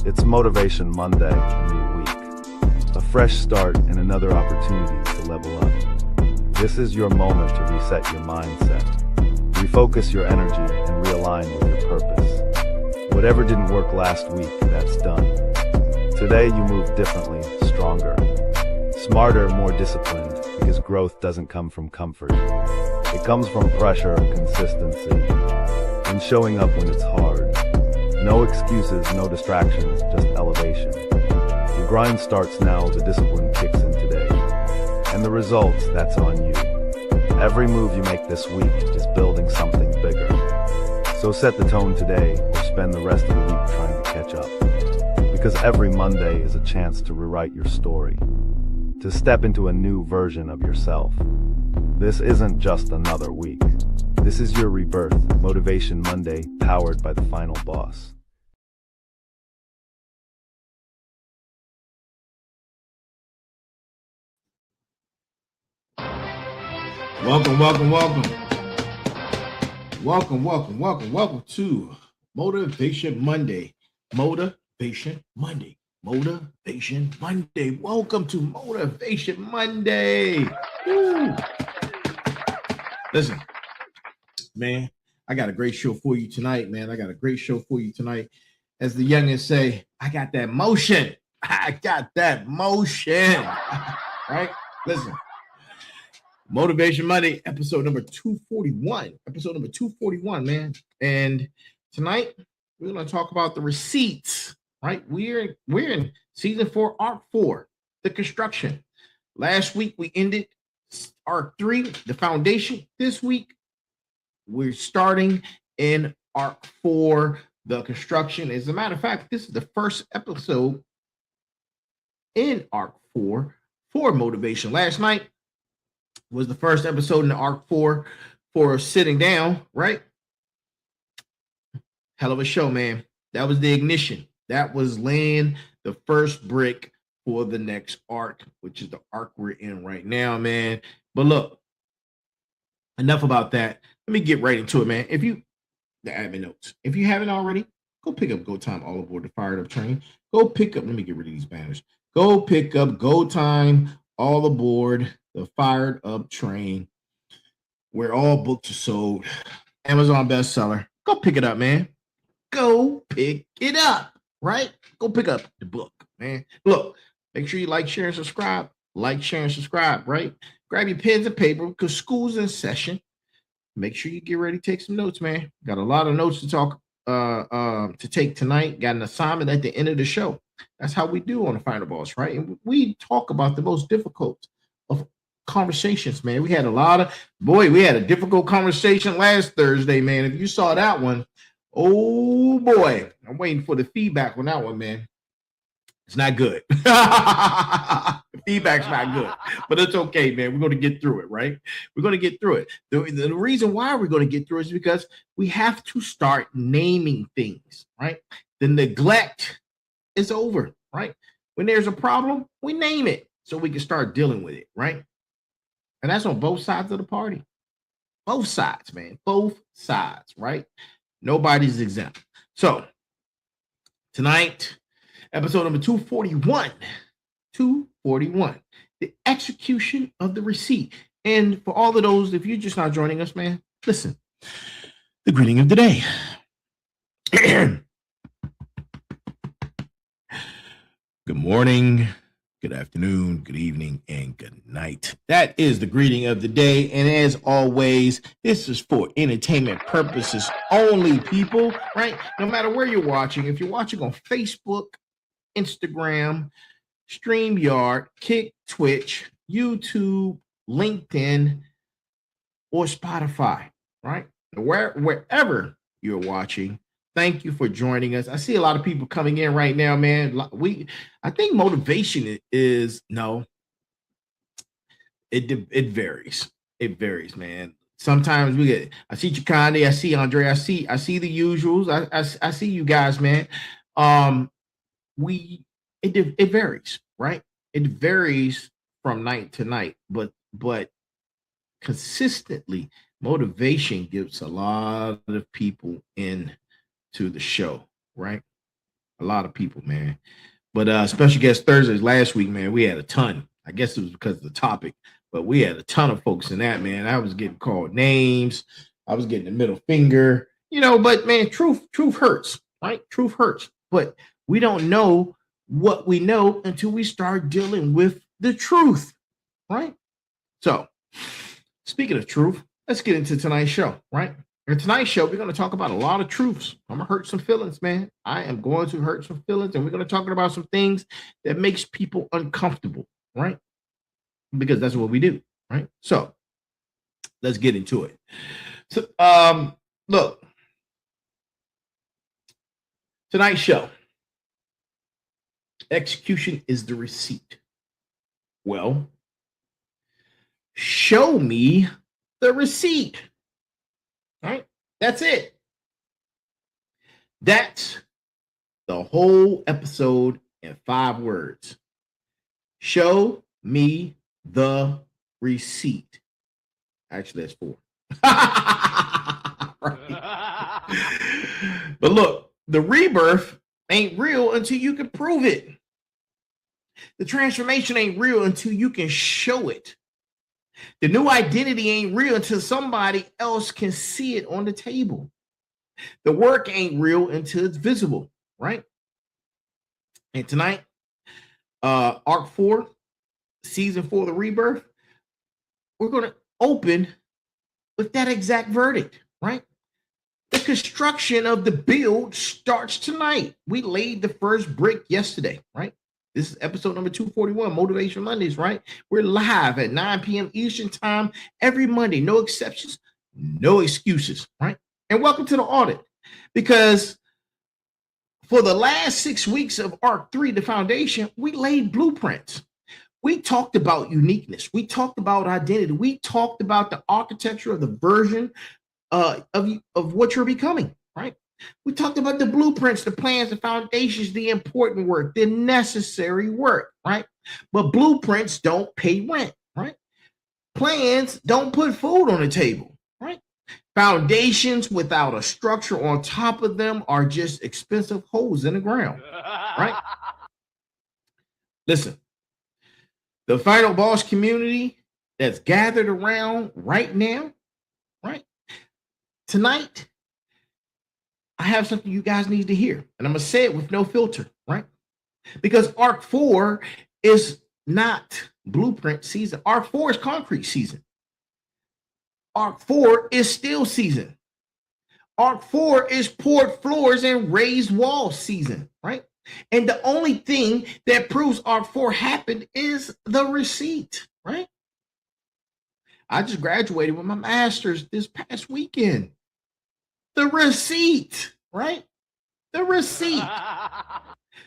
It's Motivation Monday, a new week, a fresh start and another opportunity to level up. This is your moment to reset your mindset, refocus your energy, and realign with your purpose. Whatever didn't work last week, that's done. Today you move differently, stronger, smarter, more disciplined, because growth doesn't come from comfort. It comes from pressure and consistency, and showing up when it's hard. No excuses, no distractions, just elevation. The grind starts now, the discipline kicks in today. And the results, that's on you. Every move you make this week is building something bigger. So set the tone today, or spend the rest of the week trying to catch up. Because every Monday is a chance to rewrite your story, to step into a new version of yourself. This isn't just another week. This is your rebirth, Motivation Monday, powered by the Final Boss. Welcome to Motivation Monday. Motivation Monday. Welcome to Motivation Monday. Woo. Listen, man, I got a great show for you tonight, man. As the youngins say, I got that motion. Right? Listen. Motivation Monday, episode number 241. Man. And tonight we're going to talk about the receipts, right? We're in season 4, arc 4, the construction. Last week we ended arc 3, the foundation. This week we're starting in arc 4, the construction. As a matter of fact, this is the first episode in arc 4 for motivation. Last night was the first episode in the arc 4 for sitting down, right? Hell of a show, man. That was the ignition. That was laying the first brick for the next arc, which is the arc we're in right now, man. But look, enough about that. Let me get right into it, man. The admin notes. If you haven't already, go pick up Go Time All Aboard the Fired Up Train. Go pick up, let me get rid of these banners. Go pick up Go Time All Aboard the Fired Up Train, where all books are sold. Amazon bestseller. Go pick it up, man. Go pick it up, right? Go pick up the book, man. Look, make sure you like, share, and subscribe. Right? Grab your pens and paper because school's in session. Make sure you get ready to take some notes, man. Got a lot of notes to take tonight. Got an assignment at the end of the show. That's how we do on the Final Boss, right? And we talk about the most difficult of conversations, man. We had a difficult conversation last Thursday, man. If you saw that one, oh boy, I'm waiting for the feedback on that one, man. It's not good. The feedback's not good, but it's okay, man. We're going to get through it, right? We're going to get through it. The reason why we're going to get through it is because we have to start naming things, right? The neglect is over, right? When there's a problem, we name it so we can start dealing with it, right? And that's on both sides of the party. Both sides, man. Both sides, right? Nobody's exempt. So tonight, episode number 241. 241. The execution of the receipt. And for all of those, if you're just not joining us, man, listen. The greeting of the day. Good morning, good afternoon, good evening, and good night. That is the greeting of the day. And as always, this is for entertainment purposes only, people, right? No matter where you're watching, if you're watching on Facebook, Instagram, StreamYard, Kick, Twitch, YouTube, LinkedIn, or Spotify, right? Wherever you're watching, thank you for joining us. I see a lot of people coming in right now, man. I think motivation is it varies. It varies, man. Sometimes I see Chikande, I see Andre, I see the usuals. I see you guys, man. It varies, right? It varies from night to night, but consistently, motivation gives a lot of people into the show, right? A lot of people, man. But special guest Thursdays last week, man, we had a ton. I guess it was because of the topic, but we had a ton of folks in that, man. I was getting called names. I was getting the middle finger, but man, truth hurts, right? Truth hurts. But we don't know what we know until we start dealing with the truth, right? So, speaking of truth, let's get into tonight's show, right? In tonight's show, we're going to talk about a lot of truths. I'm going to hurt some feelings, man. I am going to hurt some feelings, and we're going to talk about some things that makes people uncomfortable, right? Because that's what we do, right? So, let's get into it. So, look, tonight's show, execution is the receipt. Well, show me the receipt. Right? That's it. That's the whole episode in 5 words. Show me the receipt. Actually, that's 4. Right. But look, the rebirth ain't real until you can prove it. The transformation ain't real until you can show it. The new identity ain't real until somebody else can see it on the table. The work ain't real until it's visible, right? And tonight, Arc 4, Season 4, the Rebirth, we're going to open with that exact verdict, right? The construction of the build starts tonight. We laid the first brick yesterday, right? This is episode number 241, Motivation Mondays, right? We're live at 9 p.m. Eastern time every Monday. No exceptions, no excuses, right? And welcome to the audit. Because for the last 6 weeks of Arc 3, the foundation, we laid blueprints. We talked about uniqueness. We talked about identity. We talked about the architecture of the version of what you're becoming, right? We talked about the blueprints, the plans, the foundations, the important work, the necessary work, right? But blueprints don't pay rent, right? Plans don't put food on the table, right? Foundations without a structure on top of them are just expensive holes in the ground, right? Listen, the Final Boss community that's gathered around right now, right? Tonight, I have something you guys need to hear, and I'm going to say it with no filter, right? Because Arc 4 is not blueprint season. Arc 4 is concrete season. Arc 4 is steel season. Arc 4 is poured floors and raised walls season, right? And the only thing that proves Arc 4 happened is the receipt, right? I just graduated with my master's this past weekend. The receipt, right? The receipt.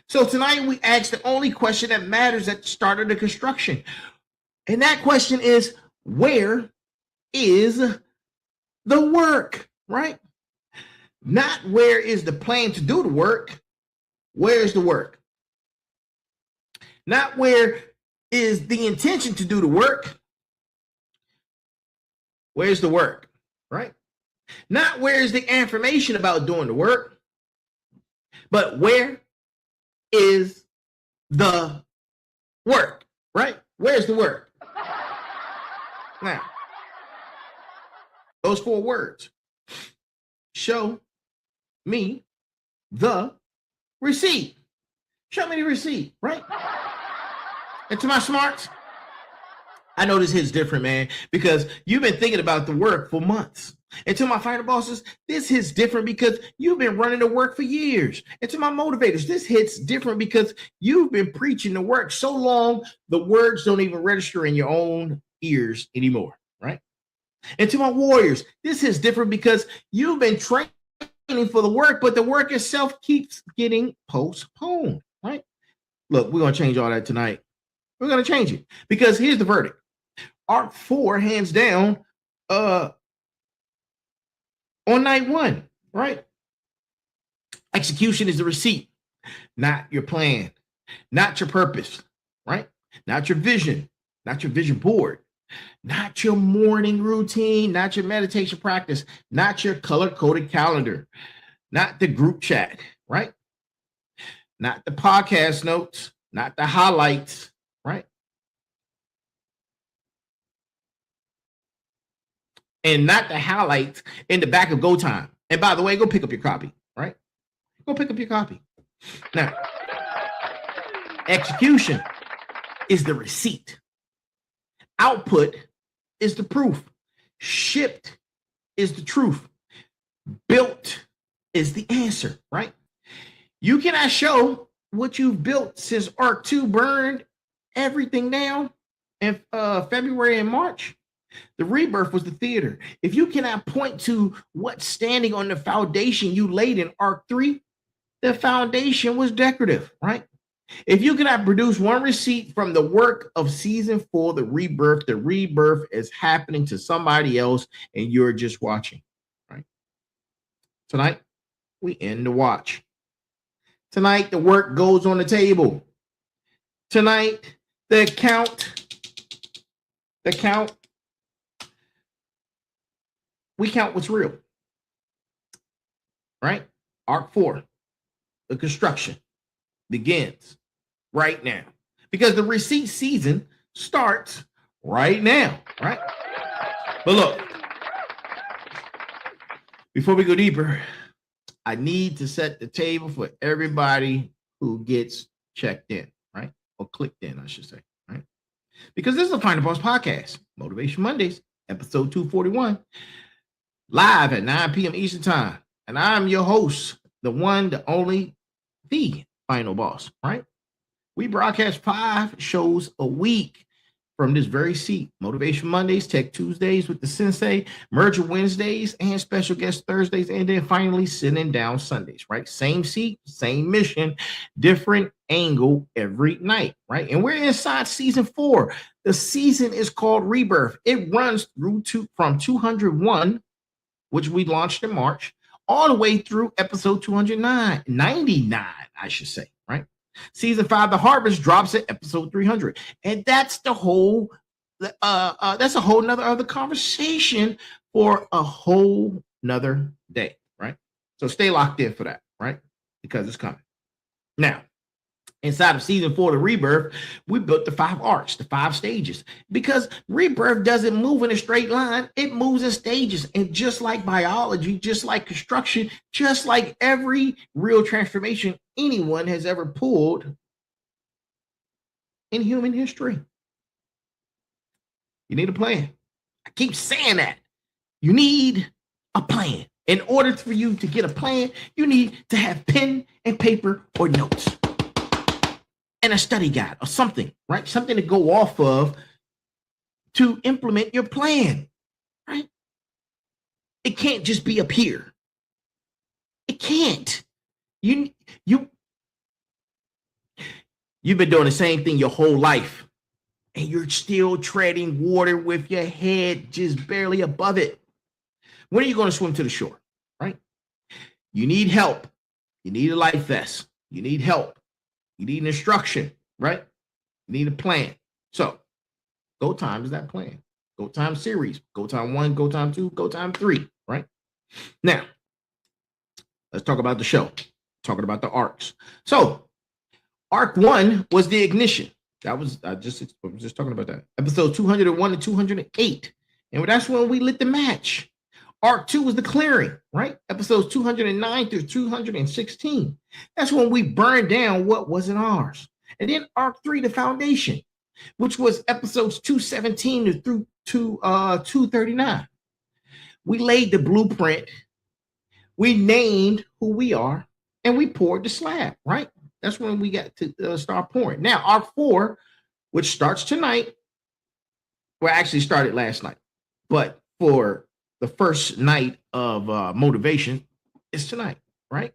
So tonight we ask the only question that matters at the start of the construction. And that question is, where is the work, right? Not where is the plan to do the work. Where is the work? Not where is the intention to do the work. Where's the work, right? Not where is the information about doing the work, but where is the work, right? Where's the work? Now, those 4 words. Show me the receipt. Show me the receipt, right? And to my smarts, I know this hits different, man, because you've been thinking about the work for months. And to my fighter bosses, this hits different because you've been running the work for years. And to my motivators, this hits different because you've been preaching the work so long, the words don't even register in your own ears anymore, right? And to my warriors, this is different because you've been training for the work, but the work itself keeps getting postponed, right? Look, we're going to change all that tonight. We're going to change it because here's the verdict. Arc 4, hands down, on night 1, right? Execution is the receipt, not your plan, not your purpose, right? Not your vision board, not your morning routine, not your meditation practice, not your color-coded calendar, not the group chat, right? not the podcast notes, not the highlights, right? And not the highlights in the back of Go Time. And by the way, go pick up your copy, right? Go pick up your copy. Now, execution is the receipt. Output is the proof. Shipped is the truth. Built is the answer, right? You cannot show what you've built since Arc 2 burned everything down in February and March. The rebirth was the theater. If you cannot point to what's standing on the foundation you laid in Arc 3, the foundation was decorative, right? If you cannot produce one receipt from the work of season 4, the rebirth is happening to somebody else and you're just watching, right? Tonight, we end the watch. Tonight, the work goes on the table. Tonight, the count, we count what's real, right? Arc 4, the construction begins right now because the receipt season starts right now, right? But look, before we go deeper, I need to set the table for everybody who gets checked in, right? Or clicked in, I should say, right? Because this is the Find the Boss podcast, Motivation Mondays, episode 241, live at 9 p.m. Eastern Time. And I'm your host, the one, the only, the Final Boss, right? We broadcast 5 shows a week from this very seat. Motivation Mondays, Tech Tuesdays with the Sensei, Merger Wednesdays, and special guest Thursdays, and then finally Sitting Down Sundays, right? Same seat, same mission, different angle every night, right? And we're inside season 4. The season is called Rebirth. It runs through from 201, which we launched in March, all the way through episode 99, I should say, right? Season 5, The Harvest, drops at episode 300. And that's the whole, that's a whole nother other conversation for a whole nother day, right? So stay locked in for that, right? Because it's coming. Now, inside of season 4, the Rebirth, we built the 5 arcs, the 5 stages, because rebirth doesn't move in a straight line. It moves in stages. And just like biology, just like construction, just like every real transformation anyone has ever pulled in human history, you need a plan. I keep saying that. You need a plan. In order for you to get a plan, you need to have pen and paper or notes and a study guide or something, right? Something to go off of to implement your plan, right? It can't just be up here. It can't. You've been doing the same thing your whole life, and you're still treading water with your head just barely above it. When are you going to swim to the shore, right? You need help. You need a life vest. You need help. You need an instruction, right? You need a plan. So, Go Time is that plan. Go Time series. Go Time 1, Go Time 2, Go Time 3, right? Now, let's talk about the show. Talking about the arcs. So, Arc 1 was the ignition. That was, I was just talking about that. Episode 201 and 208. And that's when we lit the match. Arc 2 was the clearing, right? Episodes 209 through 216. That's when we burned down what wasn't ours. And then Arc 3, the foundation, which was episodes 217 through 239. We laid the blueprint. We named who we are, and we poured the slab, right? That's when we got to start pouring. Now, Arc 4, which starts tonight, well, actually started last night, but for the first night of motivation is tonight, right?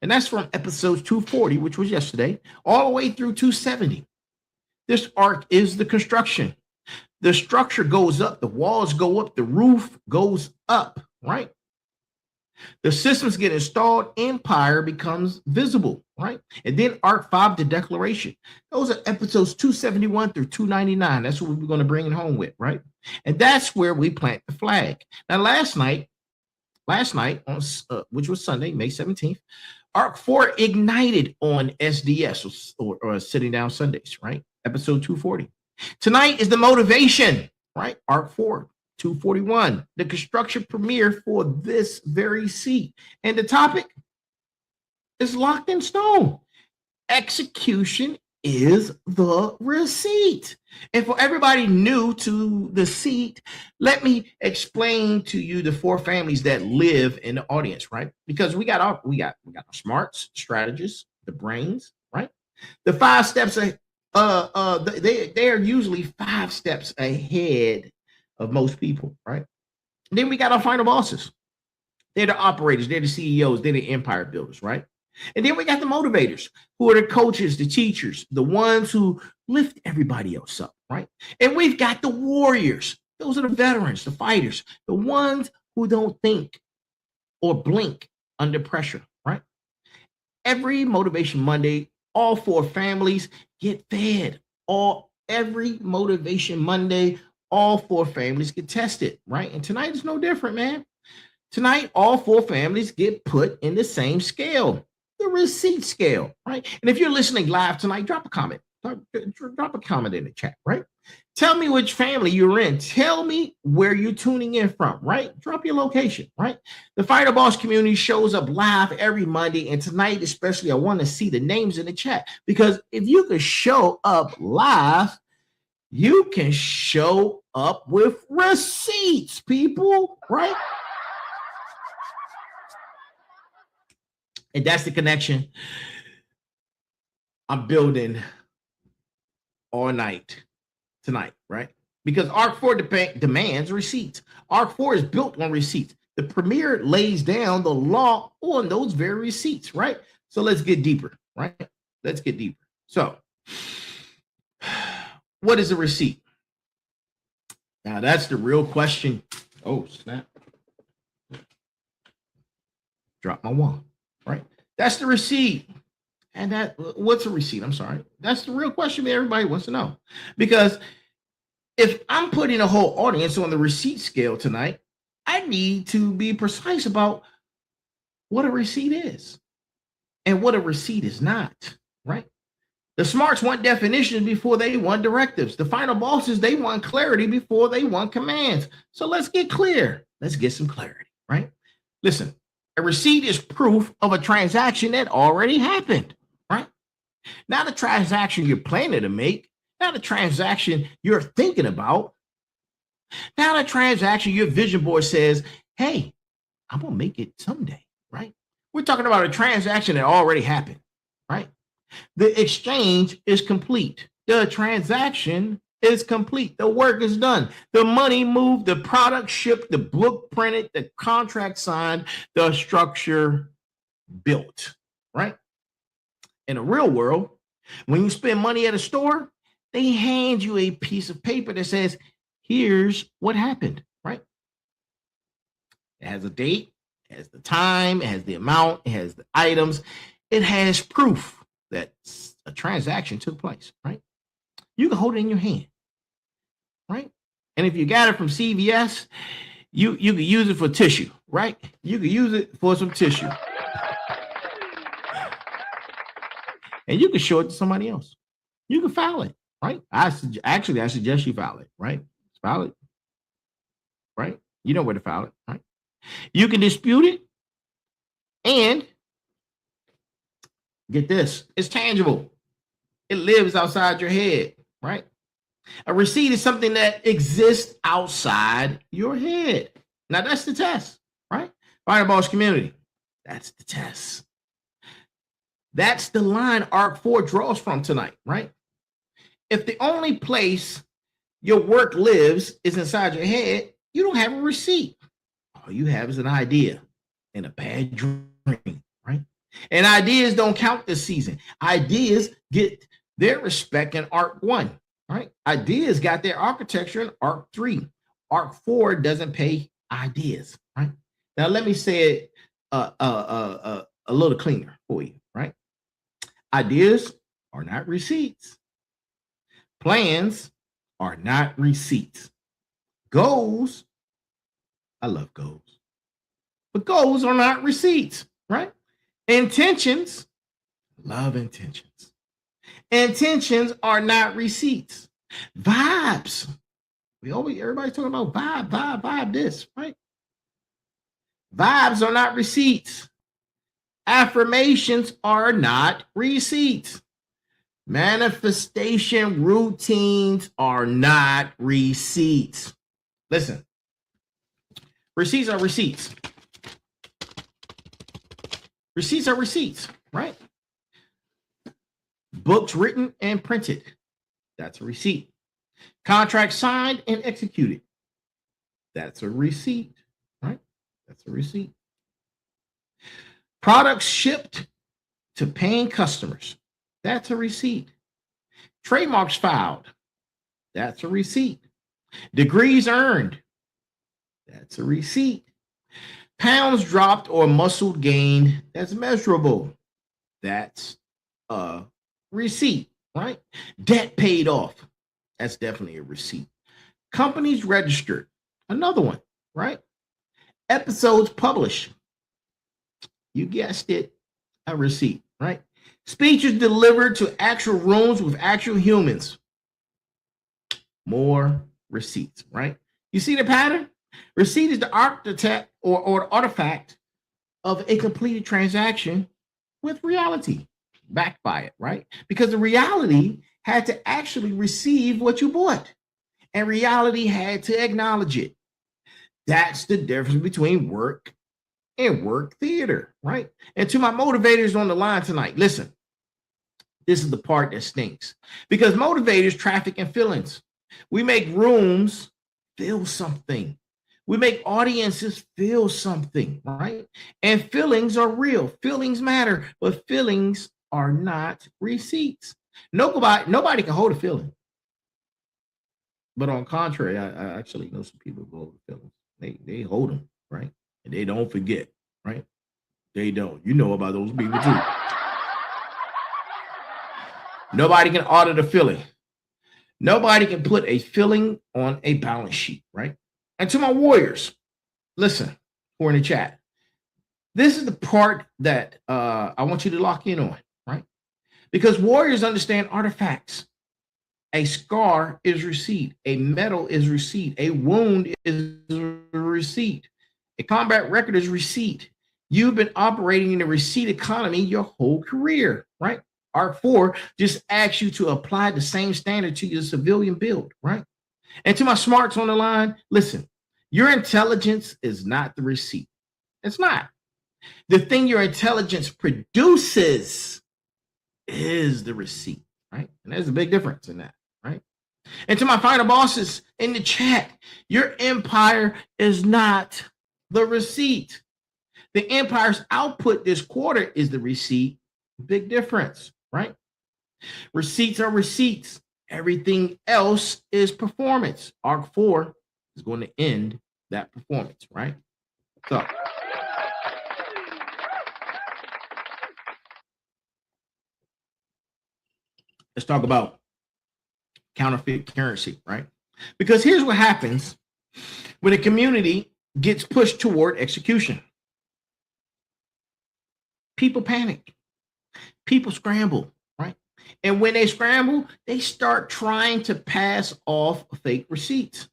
And that's from episodes 240, which was yesterday, all the way through 270. This arc is the construction. The structure goes up, the walls go up, the roof goes up, right? The systems get installed, empire becomes visible, right? And then Arc 5, the declaration. Those are episodes 271 through 299. That's what we're going to bring it home with, right? And that's where we plant the flag. Now, last night, on which was Sunday, May 17th, Arc 4 ignited on SDS or Sitting Down Sundays, right? Episode 240. Tonight is the motivation, right? Arc 4, 241, the construction premiere for this very seat. And the topic is locked in stone. Execution is the receipt. And for everybody new to the seat, let me explain to you the four families that live in the audience, right? Because we got our smarts, strategists, the brains, right? The 5 steps they are usually 5 steps ahead of most people, right? And then we got our final bosses. They're the operators, they're the CEOs, they're the empire builders, right? And then we got the motivators, who are the coaches, the teachers, the ones who lift everybody else up, right? And we've got the warriors. Those are the veterans, the fighters, the ones who don't think or blink under pressure, right? Every Motivation Monday, all 4 families get fed. Every Motivation Monday, all 4 families get tested, right? And tonight is no different, man. Tonight, all 4 families get put in the same scale, the receipt scale, right? And if you're listening live tonight, drop a comment. Drop a comment in the chat, right? Tell me which family you're in. Tell me where you're tuning in from, right? Drop your location, right? The Fighter Boss community shows up live every Monday. And tonight, especially, I want to see the names in the chat. Because if you can show up live, you can show up with receipts, people, right? And that's the connection I'm building all night tonight, right? Because Arc 4 demands receipts. Arc 4 is built on receipts. The premiere lays down the law on those very receipts, right? So let's get deeper, right? Let's get deeper. So what is a receipt? Now that's the real question. Oh, snap. Drop my wand, right? That's the receipt. And what's a receipt? I'm sorry. That's the real question that everybody wants to know. Because if I'm putting a whole audience on the receipt scale tonight, I need to be precise about what a receipt is and what a receipt is not, right? The smarts want definitions before they want directives. The final bosses, they want clarity before they want commands. So let's get clear. Let's get some clarity, right? Listen, a receipt is proof of a transaction that already happened, right? Not a transaction you're planning to make, not a transaction you're thinking about, not a transaction your vision board says, hey, I'm going to make it someday, right? We're talking about a transaction that already happened, right? The exchange is complete. The transaction is complete. The work is done. The money moved, the product shipped, the book printed, the contract signed, the structure built, right? In the real world, when you spend money at a store, they hand you a piece of paper that says, here's what happened, right? It has a date, it has the time, it has the amount, it has the items, it has proof that a transaction took place, right? You can hold it in your hand, right? And if you got it from CVS, you can use it for tissue, right? You can use it for some tissue. And you can show it to somebody else. You can file it, right? I suggest you file it, right? File it, right? You know where to file it, right? You can dispute it, and get this, it's tangible. It lives outside your head, right? A receipt is something that exists outside your head. Now that's the test, right? Fireballs community, that's the test. That's the line Arc 4 draws from tonight, right? If the only place your work lives is inside your head, you don't have a receipt. All you have is an idea and a bad dream, right? And ideas don't count this season. Ideas get their respect in Arc 1, right? Ideas got their architecture in Arc 3. Arc 4 doesn't pay ideas, right? Now let me say it a little cleaner for you, right? Ideas are not receipts. Plans are not receipts. Goals, I love goals, but goals are not receipts, right? Intentions, love intentions. Intentions are not receipts. Vibes. Everybody's talking about vibe this, right? Vibes are not receipts. Affirmations are not receipts. Manifestation routines are not receipts. Listen, receipts are receipts. Receipts are receipts, right? Books written and printed. That's a receipt. Contract signed and executed. That's a receipt, right? That's a receipt. Products shipped to paying customers. That's a receipt. Trademarks filed. That's a receipt. Degrees earned. That's a receipt. Pounds dropped or muscle gained. That's measurable. That's a receipt, right? Debt paid off. That's definitely a receipt. Companies registered. Another one, right? Episodes published. You guessed it, a receipt, right? Speeches delivered to actual rooms with actual humans. More receipts, right? You see the pattern? Receipt is the architect or artifact of a completed transaction with reality backed by it, right? Because the reality had to actually receive what you bought, and reality had to acknowledge it. That's the difference between work and work theater, right? And to my motivators on the line tonight, listen, this is the part that stinks, because motivators traffic in feelings. We make rooms feel something. We make audiences feel something, right? And feelings are real. Feelings matter, but feelings are not receipts. Nobody can hold a feeling. But on contrary, I actually know some people who hold feelings. They hold them, right? And they don't forget, right? They don't. You know about those people too. Nobody can audit a feeling. Nobody can put a feeling on a balance sheet, right? And to my warriors, listen, who are in the chat, this is the part that I want you to lock in on, right? Because warriors understand artifacts. A scar is receipt. A medal is receipt. A wound is receipt. A combat record is receipt. You've been operating in a receipt economy your whole career, right? Arc 4 just asks you to apply the same standard to your civilian build, right? And to my smarts on the line, listen, your intelligence is not the receipt. It's not. The thing your intelligence produces is the receipt, right? And there's a big difference in that, right? And to my final bosses in the chat, your empire is not the receipt. The empire's output this quarter is the receipt. Big difference, right? Receipts are receipts. Everything else is performance. Arc 4 is going to end that performance, right? So let's talk about counterfeit currency, right? Because here's what happens when a community gets pushed toward execution. People panic. People scramble, right? And when they scramble, they start trying to pass off fake receipts.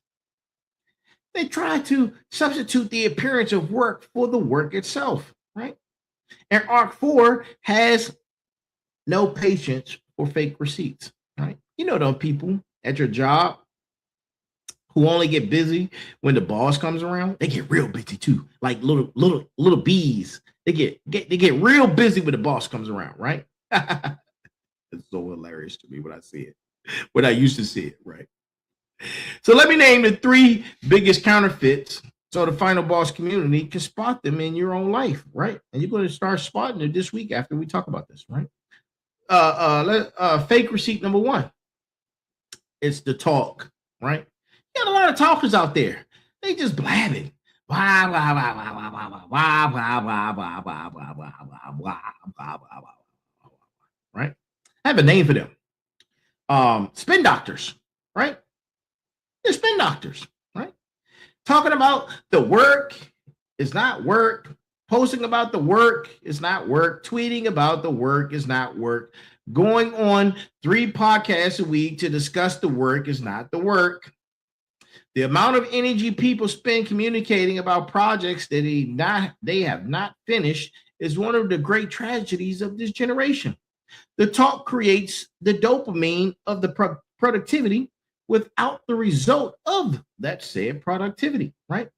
They try to substitute the appearance of work for the work itself, right? And Arc 4 has no patience for fake receipts, right? You know those people at your job who only get busy when the boss comes around. They get real busy too, like little bees. They get real busy when the boss comes around, right? It's so hilarious to me when I see it, when I used to see it, right? So let me name the 3 biggest counterfeits so the final boss community can spot them in your own life, right? And you're going to start spotting it this week after we talk about this, right? Fake receipt number 1. It's the talk, right? You got a lot of talkers out there. They just blabbing. Blah, blah, blah, blah, blah, blah, blah, blah, blah, blah, blah, blah, blah, blah, blah, blah, blah, blah, blah, right? I have a name for them. Spin doctors, right? They're spin doctors, right? Talking about the work is not work. Posting about the work is not work. Tweeting about the work is not work. Going on 3 podcasts a week to discuss the work is not the work. The amount of energy people spend communicating about projects that they have not finished is one of the great tragedies of this generation. The talk creates the dopamine of the productivity without the result of that said productivity, right?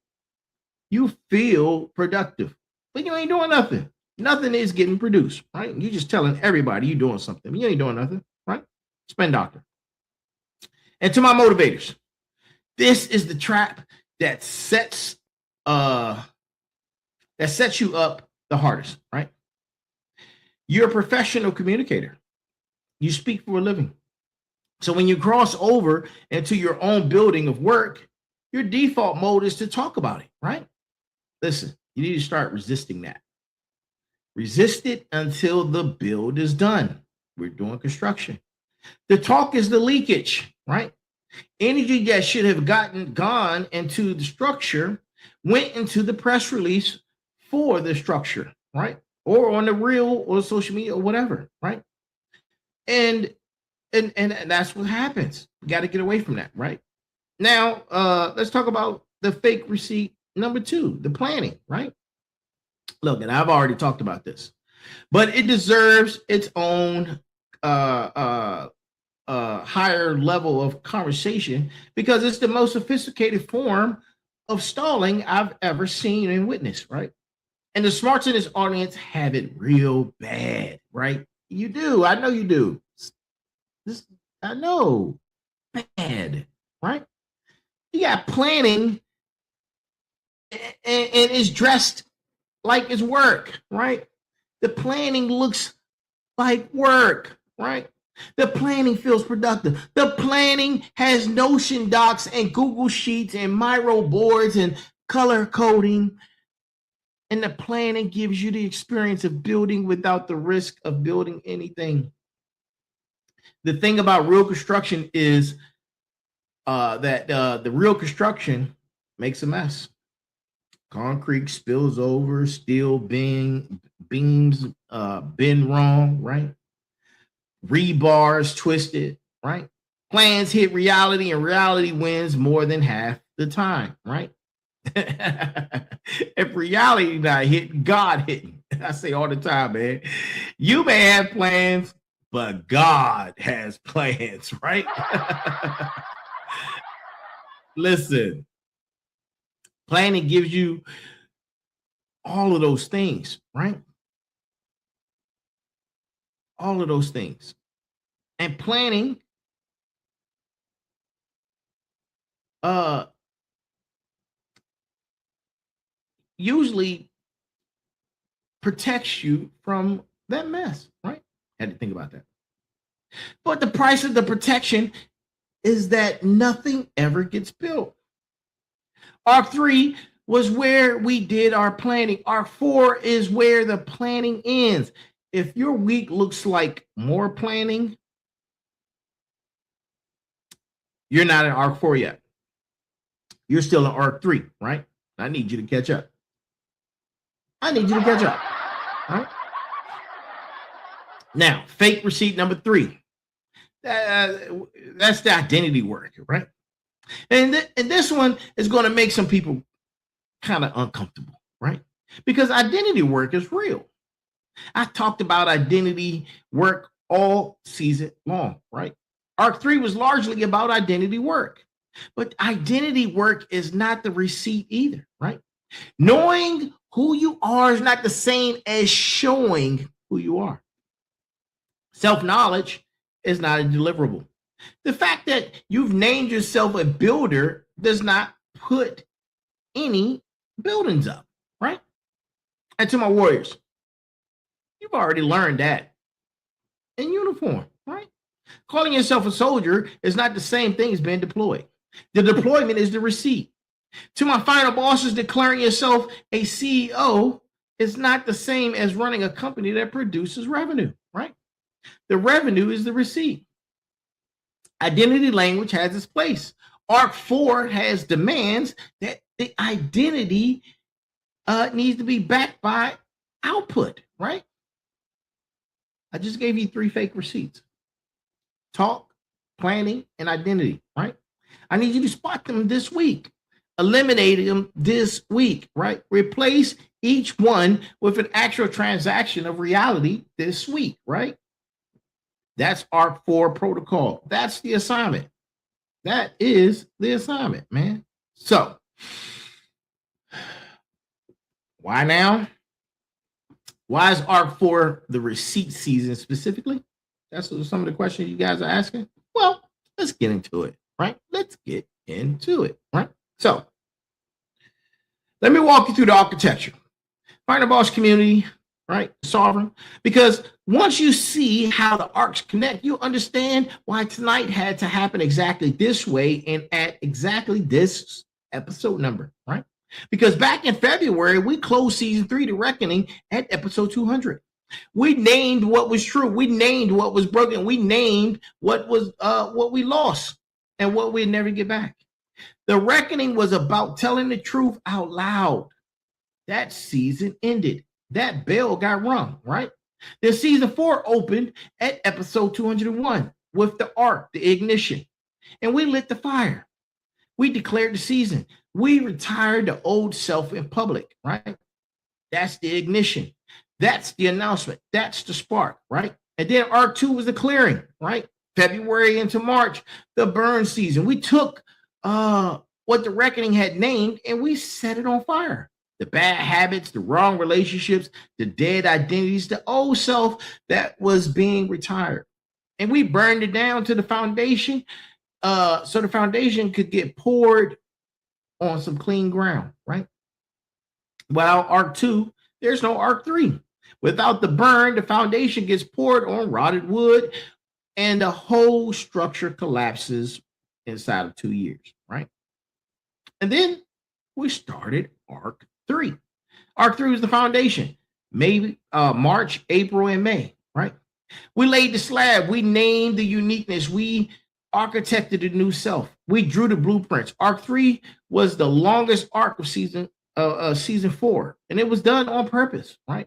You feel productive, but you ain't doing nothing. Nothing is getting produced, right? You're just telling everybody you're doing something. You ain't doing nothing, right? Spin doctor. And to my motivators, this is the trap that sets you up the hardest, right? You're a professional communicator. You speak for a living. So when you cross over into your own building of work, your default mode is to talk about it, right? Listen, you need to start resisting that. Resist it until the build is done. We're doing construction. The talk is the leakage, right? Energy that should have gone into the structure went into the press release for the structure, right? Or on the reel or social media or whatever, right? And that's what happens. We got to get away from that, right? Now, let's talk about the fake receipt number 2, the planning, right? Look, and I've already talked about this, but it deserves its own higher level of conversation because it's the most sophisticated form of stalling I've ever seen and witnessed, right? And the smarts in this audience have it real bad, right? You do. I know you do. I know. Bad, right? You got planning and it's dressed like it's work, right? The planning looks like work, right? The planning feels productive. The planning has Notion docs and Google Sheets and Miro boards and color coding. And the planning gives you the experience of building without the risk of building anything. The thing about real construction is that the real construction makes a mess. Concrete spills over, steel beams bend wrong, right? Rebars twisted, right? Plans hit reality and reality wins more than half the time, right? If reality not hitting, God hitting. I say all the time, man. You may have plans, but God has plans, right? Listen, planning gives you all of those things, right? All of those things. And planning usually protects you from that mess, right? Had to think about that. But the price of the protection is that nothing ever gets built. Arc 3 was where we did our planning. Arc 4 is where the planning ends. If your week looks like more planning, you're not in Arc 4 yet. You're still in Arc 3, right? I need you to catch up. I need you to catch up. All right? Now, fake receipt number 3. That's the identity work, right? And this one is going to make some people kind of uncomfortable, right? Because identity work is real. I talked about identity work all season long, right? Arc 3 was largely about identity work. But identity work is not the receipt either, right? Knowing who you are is not the same as showing who you are. Self-knowledge is not a deliverable. The fact that you've named yourself a builder does not put any buildings up, right? And to my warriors, you've already learned that in uniform, right? Calling yourself a soldier is not the same thing as being deployed. The deployment is the receipt. To my final bosses, declaring yourself a CEO is not the same as running a company that produces revenue, right? The revenue is the receipt. Identity language has its place. Arc 4 has demands that the identity needs to be backed by output, right? I just gave you 3 fake receipts: talk, planning, and identity, right? I need you to spot them this week. Eliminate them this week, right? Replace each one with an actual transaction of reality this week, right? That's ARC 4 protocol. That's the assignment. That is the assignment, man. So, why now? Why is ARC 4 the receipt season specifically? That's some of the questions you guys are asking. Well, let's get into it, right? Let's get into it, right? So, let me walk you through the architecture. Find a boss community, right? Sovereign. Because once you see how the arcs connect, you'll understand why tonight had to happen exactly this way and at exactly this episode number, right? Because back in February, we closed season 3, The Reckoning, at episode 200. We named what was true. We named what was broken. We named what we lost and what we'd never get back. The Reckoning was about telling the truth out loud. That season ended. That bell got rung, right? Then season 4 opened at episode 201 with the arc, the ignition. And we lit the fire. We declared the season. We retired the old self in public, right? That's the ignition. That's the announcement. That's the spark, right? And then arc 2 was the clearing, right? February into March, the burn season. We took what the Reckoning had named and we set it on fire. The bad habits, the wrong relationships, the dead identities, the old self that was being retired. And we burned it down to the foundation so the foundation could get poured on some clean ground, right? While arc 2, there's no arc 3. Without the burn, the foundation gets poured on rotted wood and the whole structure collapses inside of 2 years, right? And then we started arc 3. Arc 3 was the foundation. Maybe March, April, and May, right? We laid the slab. We named the uniqueness. We architected the new self. We drew the blueprints. Arc 3 was the longest arc of season 4, and it was done on purpose, right?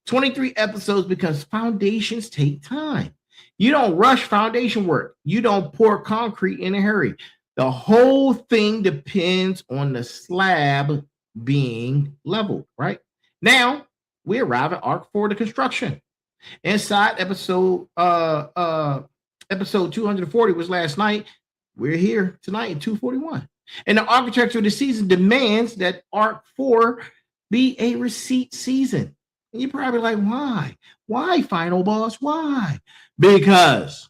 23 episodes because foundations take time. You don't rush foundation work. You don't pour concrete in a hurry. The whole thing depends on the slab being leveled, right? Now, we arrive at arc 4, the construction. Inside episode 240 was last night. We're here tonight in 241. And the architecture of the season demands that arc 4 be a receipt season. And you're probably like, why? Why, final boss? Why? Because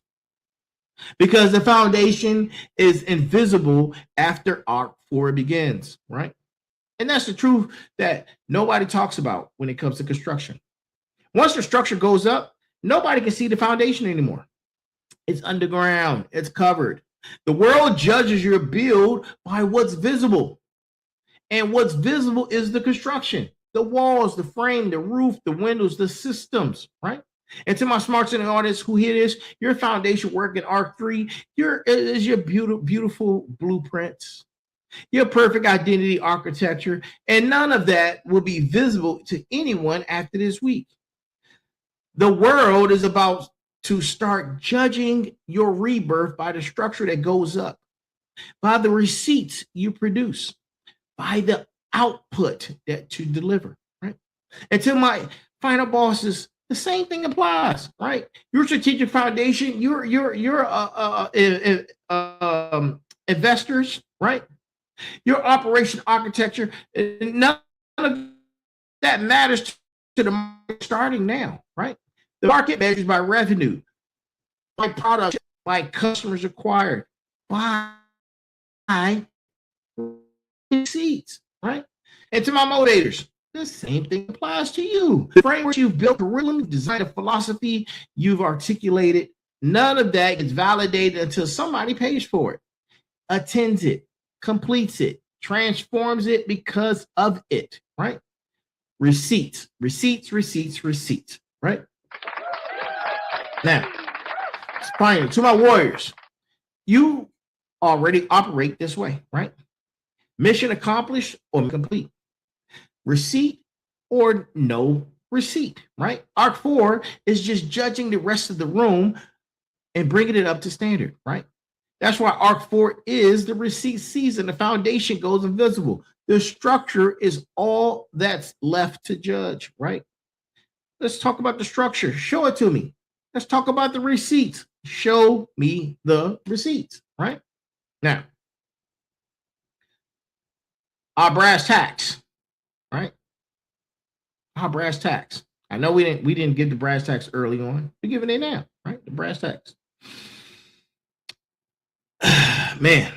the foundation is invisible after arc 4 begins, right? And that's the truth that nobody talks about when it comes to construction. Once the structure goes up, nobody can see the foundation anymore. It's underground. It's covered. The world judges your build by what's visible. And what's visible is the construction, the walls, the frame, the roof, the windows, the systems, right? And to my smart center artists who hear this, your foundation work in arc 3 is your beautiful blueprints, your perfect identity architecture, and none of that will be visible to anyone after this week. The world is about to start judging your rebirth by the structure that goes up, by the receipts you produce, by the output that you deliver, right? And to my final bosses, the same thing applies, right? Your strategic foundation, your investors, right? Your operation architecture, none of that matters to the market starting now, right? The market measures by revenue, by product, by customers acquired, by receipts, right? And to my motivators, the same thing applies to you. The framework you've built, curriculum, designed a philosophy you've articulated, none of that gets validated until somebody pays for it, attends it, completes it, transforms it because of it, right? Receipts, receipts, receipts, receipts, right? Now, finally, to my warriors, you already operate this way, right? Mission accomplished or complete. receipt or no receipt, right? Arc 4 is just judging the rest of the room and bringing it up to standard, right? That's why Arc 4 is the receipt season. The foundation goes invisible. The structure is all that's left to judge, right? Let's talk about the structure. Show it to me. Let's talk about the receipts. Show me the receipts, right? Now, our brass tacks, right? Our brass tacks. I know we didn't give the brass tacks early on. We're giving it now, right? The brass tacks. Man.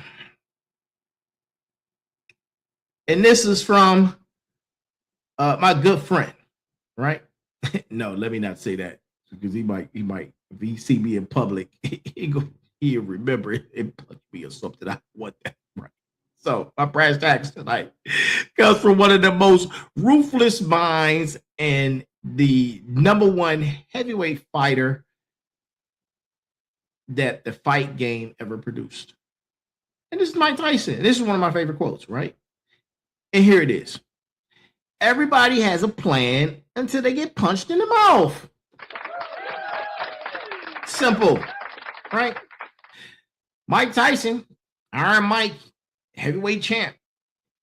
And this is from my good friend, right? No, let me not say that because he might, if he see me in public, he'll remember it and punch me or something. I want that, right? So my brass tacks tonight comes from one of the most ruthless minds and the #1 heavyweight fighter that the fight game ever produced. And this is Mike Tyson. This is one of my favorite quotes, right? And here it is. Everybody has a plan until they get punched in the mouth. Simple, right? Mike Tyson, Iron Mike, heavyweight champ,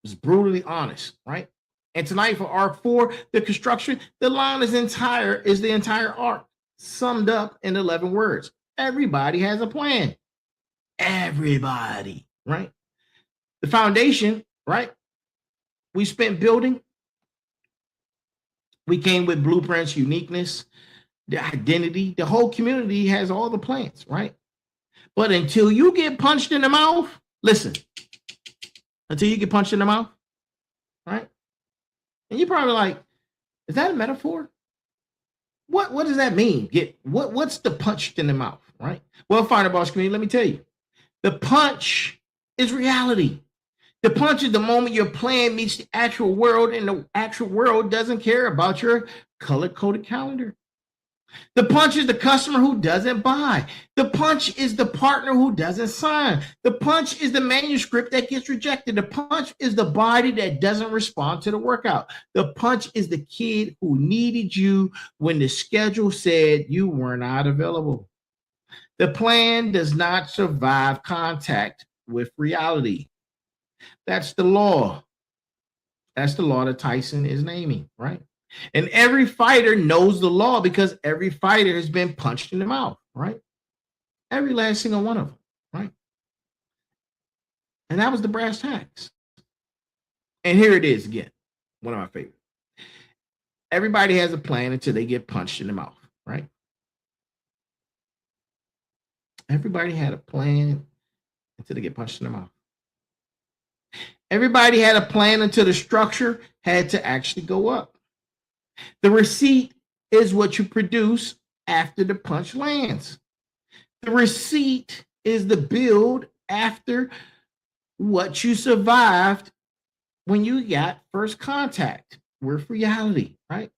was brutally honest, right? And tonight for Arc 4, the construction, the line is the entire arc, summed up in 11 words. Everybody has a plan. Everybody, right? The foundation, right? We spent building. We came with blueprints, uniqueness, the identity. The whole community has all the plans, right? But until you get punched in the mouth, listen, until you get punched in the mouth, right? And you're probably like, is that a metaphor? What does that mean? What's the punched in the mouth, right? Well, Fighter Boss community, let me tell you. The punch is reality. The punch is the moment your plan meets the actual world, and the actual world doesn't care about your color-coded calendar. The punch is the customer who doesn't buy. The punch is the partner who doesn't sign. The punch is the manuscript that gets rejected. The punch is the body that doesn't respond to the workout. The punch is the kid who needed you when the schedule said you were not available. The plan does not survive contact with reality. That's the law. That's the law that Tyson is naming, right? And every fighter knows the law because every fighter has been punched in the mouth, right? Every last single one of them, right? And that was the brass tacks. And here it is again, one of my favorites. Everybody has a plan until they get punched in the mouth, right? Everybody had a plan until they get punched in the mouth. Everybody had a plan until the structure had to actually go up. The receipt is what you produce after the punch lands. The receipt is the build after what you survived when you got first contact with reality, right?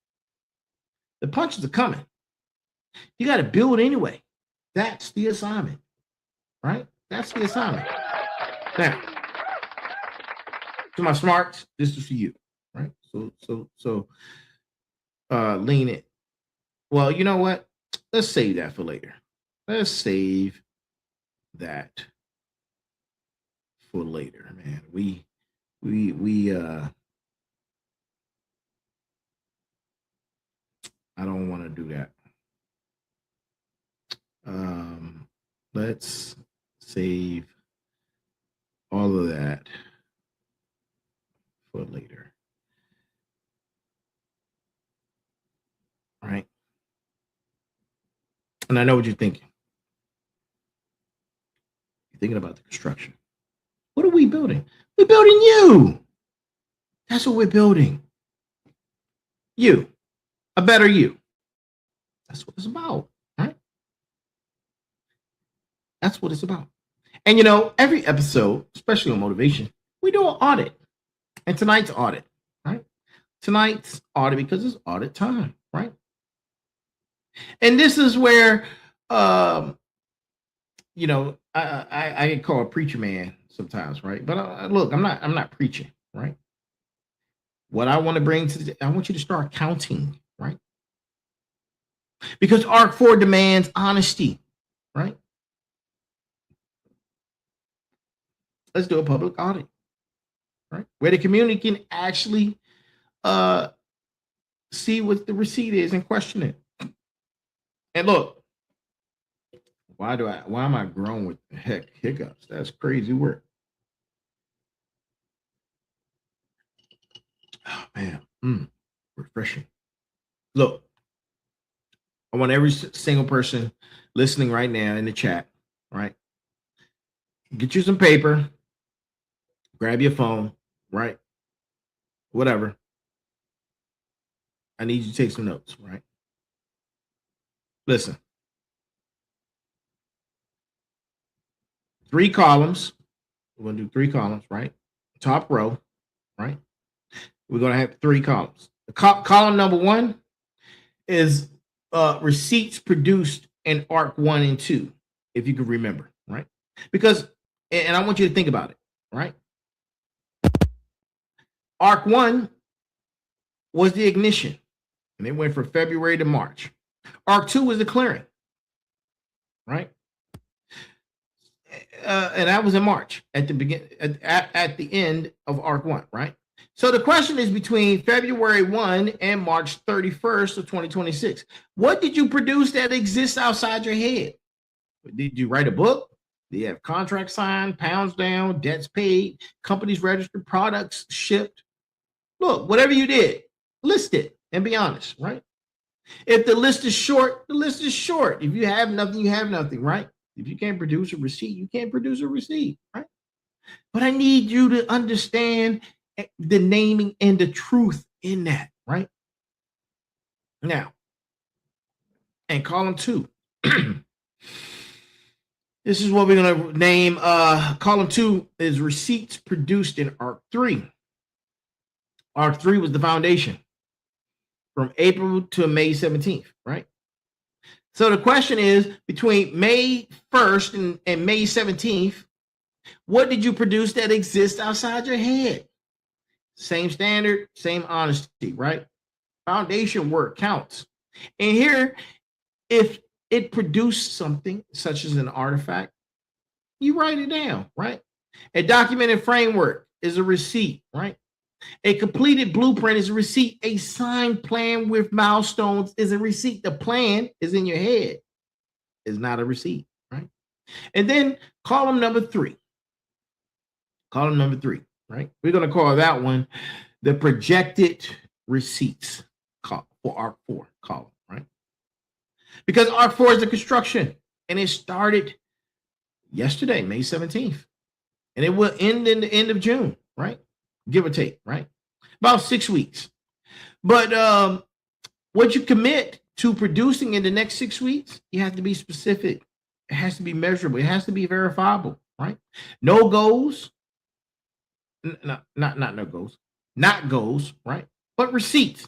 The punches are coming. You got to build anyway. That's the assignment, right? That's the assignment. Now, to my smarts, this is for you, right? So lean it. Well, you know what? Let's save that for later. Let's save that for later, man. We I don't want to do that. Let's save all of that for later. All right. And I know what you're thinking. You're thinking about the construction. What are we building? We're building you. That's what we're building. You. A better you. That's what it's about, right? That's what it's about. And you know, every episode, especially on motivation, we do an audit. And tonight's audit, right? Tonight's audit because it's audit time, right? And this is where you know, I get called a preacher man sometimes, right? But look, I'm not preaching, right? what I want to bring to I want you to start counting, right? Because Arc 4 demands honesty, right? Let's do a public audit, right? Where the community can actually see what the receipt is and question it. And look, why am I growing with the heck hiccups? That's crazy work. Oh man, refreshing. Look, I want every single person listening right now in the chat, right? Get you some paper, grab your phone, right? Whatever. I need you to take some notes, right? Listen. 3 columns. We're going to do 3 columns, right? Top row, right? We're going to have 3 columns. Column number 1 is receipts produced in ARC 1 and 2, if you can remember, right? Because, and I want you to think about it, right? ARC 1 was the ignition, and it went from February to March. ARC 2 was the clearing, right? And that was in March at the beginning, at the end of ARC 1, right? So the question is between February 1 and March 31st of 2026. What did you produce that exists outside your head? Did you write a book? Did you have contracts signed, pounds down, debts paid, companies registered, products shipped? Look, whatever you did, list it and be honest, right? If the list is short, the list is short. If you have nothing, you have nothing, right? If you can't produce a receipt, you can't produce a receipt, right? But I need you to understand the naming and the truth in that, right? Now, and column 2. This is what we're going to name. Column 2 is receipts produced in ARC 3. ARC 3 was the foundation from April to May 17th, right? So the question is, between May 1st and May 17th, what did you produce that exists outside your head? Same standard, same honesty, right? Foundation work counts. And here, if it produced something such as an artifact, you write it down, right? A documented framework is a receipt, right? A completed blueprint is a receipt. A signed plan with milestones is a receipt. The plan is in your head. It's not a receipt, right? And then column number 3. Column number 3, right? We're going to call that one the projected receipts for ARC 4 column, right? Because ARC 4 is the construction, and it started yesterday, May 17th, and it will end in the end of June, right? Give or take, right? About 6 weeks. But what you commit to producing in the next 6 weeks, you have to be specific. It has to be measurable. It has to be verifiable, right? No goals. Not no goals. Not goals, right? But receipts.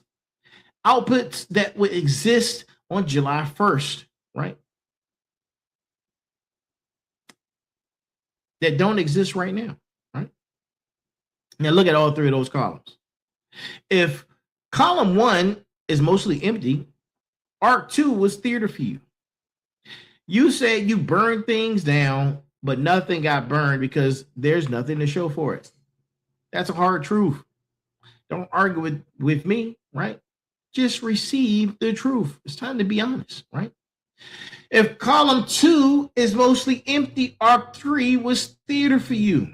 Outputs that would exist on July 1st, right? That don't exist right now, right? Now look at all 3 of those columns. If column 1 is mostly empty, ARC 2 was theater for you. You said you burned things down, but nothing got burned because there's nothing to show for it. That's a hard truth. Don't argue with me, right? Just receive the truth. It's time to be honest, right? If column 2 is mostly empty, ARC 3 was theater for you.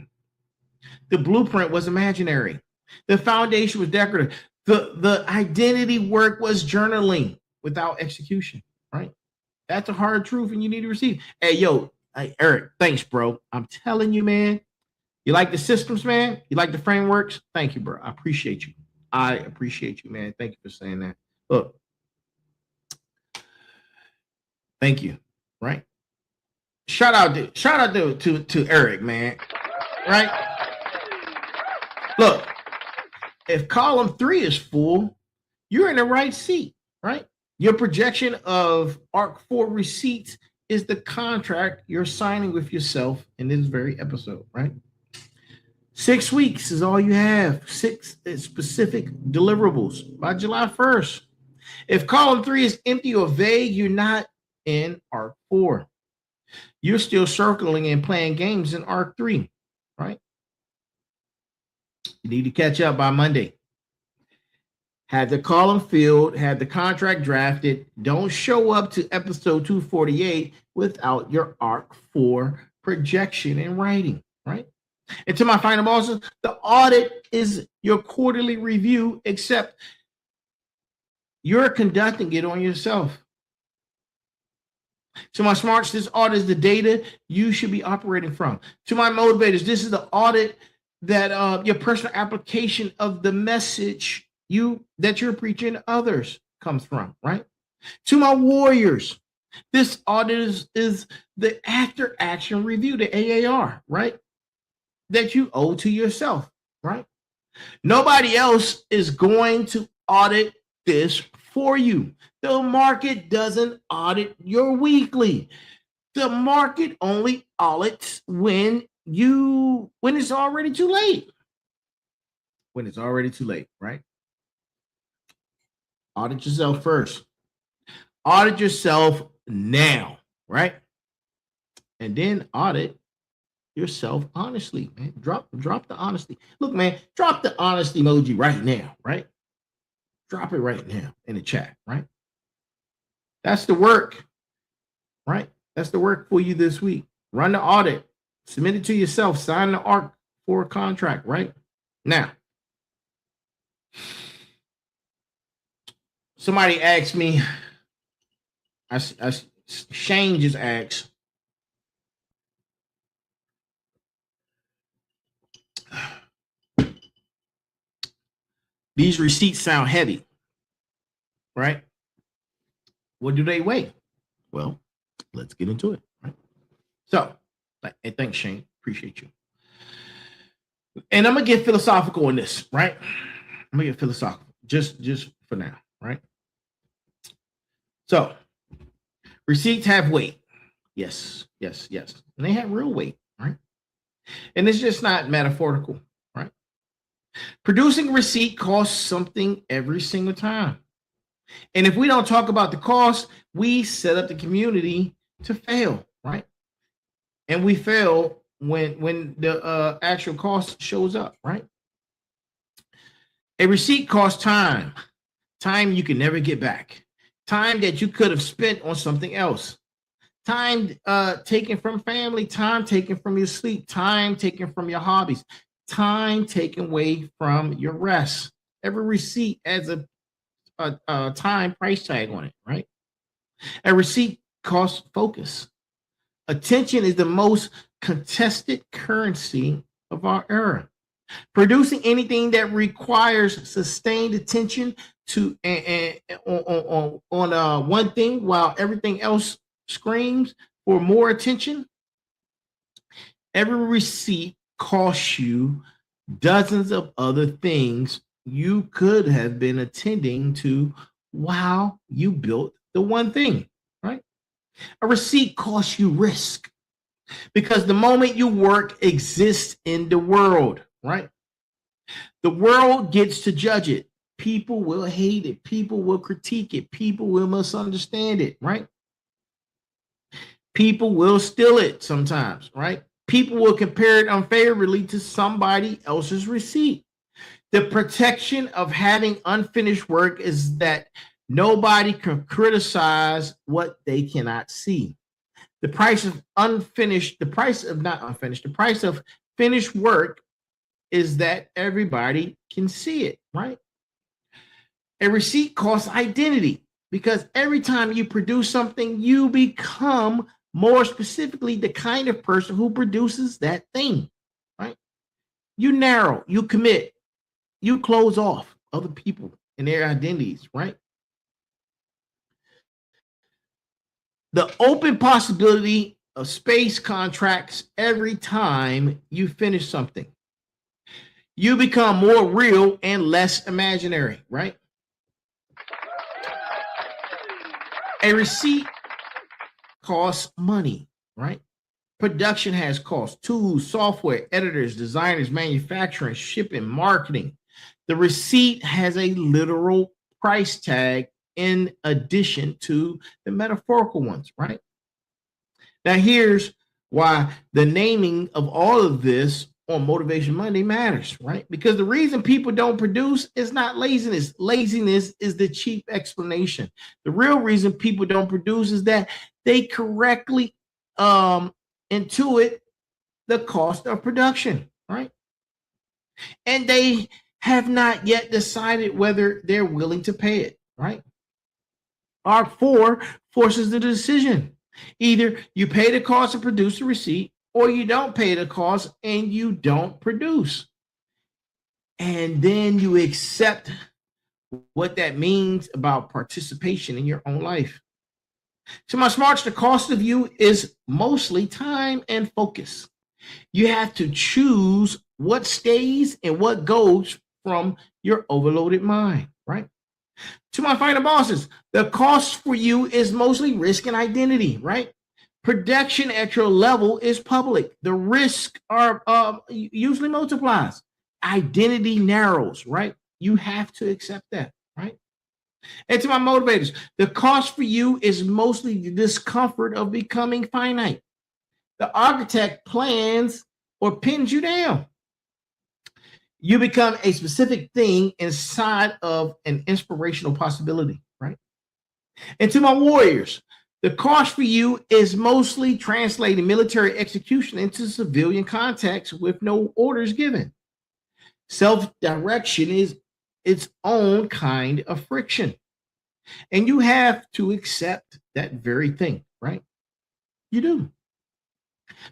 The blueprint was imaginary. The foundation was decorative. The identity work was journaling without execution, right? That's a hard truth, and you need to receive. Hey, Eric, thanks, bro. I'm telling you, man. You like the systems, man? You like the frameworks? Thank you, bro. I appreciate you. I appreciate you, man. Thank you for saying that. Look, thank you, right? Shout out to Eric, man, right? Look, if column 3 is full, you're in the right seat, right? Your projection of ARC 4 receipts is the contract you're signing with yourself in this very episode, right? 6 weeks is all you have. 6 specific deliverables by July 1st. If column 3 is empty or vague, you're not in arc 4. You're still circling and playing games in arc 3, right? You need to catch up by Monday. Have the column filled, have the contract drafted. Don't show up to episode 248 without your arc 4 projection in writing, right? And to my final bosses, the audit is your quarterly review, except you're conducting it on yourself. To my smarts, this audit is the data you should be operating from. To my motivators, this is the audit that your personal application of the message that you're preaching to others comes from, right? To my warriors, this audit is the after action review, the AAR, right? That you owe to yourself, right? Nobody else is going to audit this for you. The market doesn't audit your weekly. The market only audits when it's already too late. When it's already too late, right? Audit yourself first. Audit yourself now, right? And then audit yourself honestly, man. Drop the honesty. Look, man, drop the honesty emoji right now, right? Drop it right now in the chat, right? That's the work, right? That's the work for you this week. Run the audit, submit it to yourself, sign the ARC for a contract, right? Now, somebody asked me, Shane just asked, these receipts sound heavy, right? What do they weigh? Well, let's get into it, right? So, hey, thanks, Shane. Appreciate you. And I'm gonna get philosophical on this, right? I'm gonna get philosophical just for now, right? So, receipts have weight. Yes. And they have real weight, right? And it's just not metaphorical, right? Producing a receipt costs something every single time. And if we don't talk about the cost, we set up the community to fail, right? And we fail when the actual cost shows up, right? A receipt costs time you can never get back, time that you could have spent on something else, time taken from family, time taken from your sleep, time taken from your hobbies, time taken away from your rest. Every receipt has a time price tag on it, right? A receipt costs focus. Attention is the most contested currency of our era. Producing anything that requires sustained attention to on one thing while everything else screams for more attention. Every receipt costs you dozens of other things you could have been attending to while you built the one thing, right? A receipt costs you risk because the moment you work exists in the world, right? The world gets to judge it. People will hate it. People will critique it. People will misunderstand it, right? People will steal it sometimes, right? People will compare it unfavorably to somebody else's receipt. The protection of having unfinished work is that nobody can criticize what they cannot see. The price of finished work is that everybody can see it, right? A receipt costs identity because every time you produce something, you become more specifically the kind of person who produces that thing, right? You narrow, you commit, you close off other people and their identities, right? The open possibility of space contracts every time you finish something. You become more real and less imaginary, right? A receipt costs money, right? Production has costs, tools, software, editors, designers, manufacturing, shipping, marketing. The receipt has a literal price tag in addition to the metaphorical ones, right? Now, here's why the naming of all of this on Motivation Monday matters, right? Because the reason people don't produce is not laziness. Laziness is the cheap explanation. The real reason people don't produce is that they correctly intuit the cost of production, right? And they have not yet decided whether they're willing to pay it, right? Arc 4 forces the decision. Either you pay the cost to produce a receipt, or you don't pay the cost and you don't produce. And then you accept what that means about participation in your own life. So my smarts, the cost of you is mostly time and focus. You have to choose what stays and what goes from your overloaded mind, right? To my final bosses, the cost for you is mostly risk and identity, right? Production at your level is public. The risk are usually multiplies. Identity narrows, right? You have to accept that, right? And to my motivators, the cost for you is mostly the discomfort of becoming finite. The architect plans or pins you down. You become a specific thing inside of an inspirational possibility, right? And to my warriors, the cost for you is mostly translating military execution into civilian context with no orders given. Self-direction is its own kind of friction. And you have to accept that very thing, right? You do.